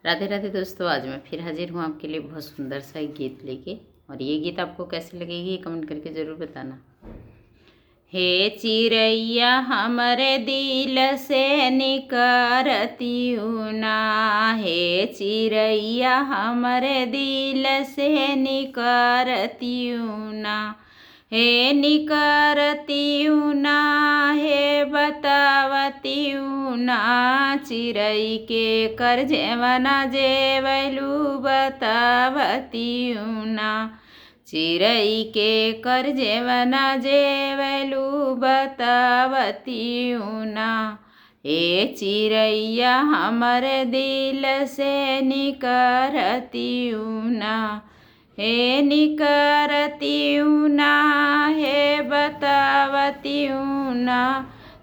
राधे राधे दोस्तों, आज मैं फिर हाजिर हूँ आपके लिए बहुत सुंदर सा एक गीत लेके। और ये गीत आपको कैसे लगेगी कमेंट करके ज़रूर बताना। हे चिड़ैया हमरे दिल से निकरती ना, हे चिड़ैया हमरे दिल से निकरती ना, हे निकरती ना, हे बतावती ना, चिड़ै के कर जेवना जेवलू बतावती ना, चिड़ै के कर जेवना जेवलू बतावती ना, हे चिड़ैया हमरे दिल से निकरती ना, हे निकरती ना, हे बतावती ना,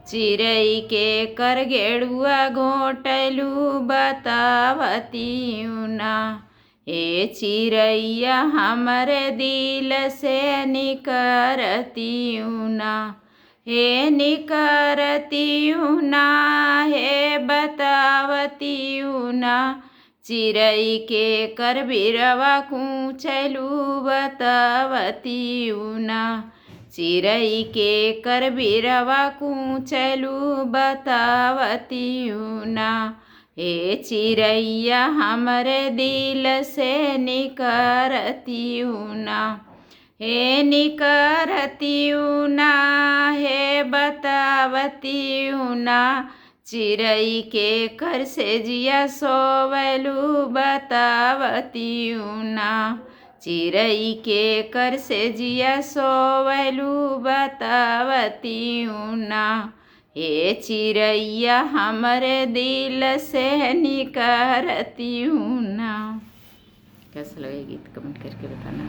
चिड़ै के कर गेड़ुआ घोटलू बतावती ना, हे चिड़ैया हमरे दिल से निकरती ना, हे निकरती ना, हे बतावती ना, चिड़ै के कर बिरवा कूचलू बतावती ना, चिड़ै के कर बिरवा कूचलू बतावती ना, हे चिड़ैया हमरे दिल से निकरती ना, हे निकरती ना, हे बतावती ना, चिड़ै के कर से जिया सोवलू बतावती ना, चिड़ै के कर से जिया सोवलू बतावती ना, हे चिड़ैया हमरे दिल से निकरती ना। कैसा लगे गीत कमेंट करके बताना।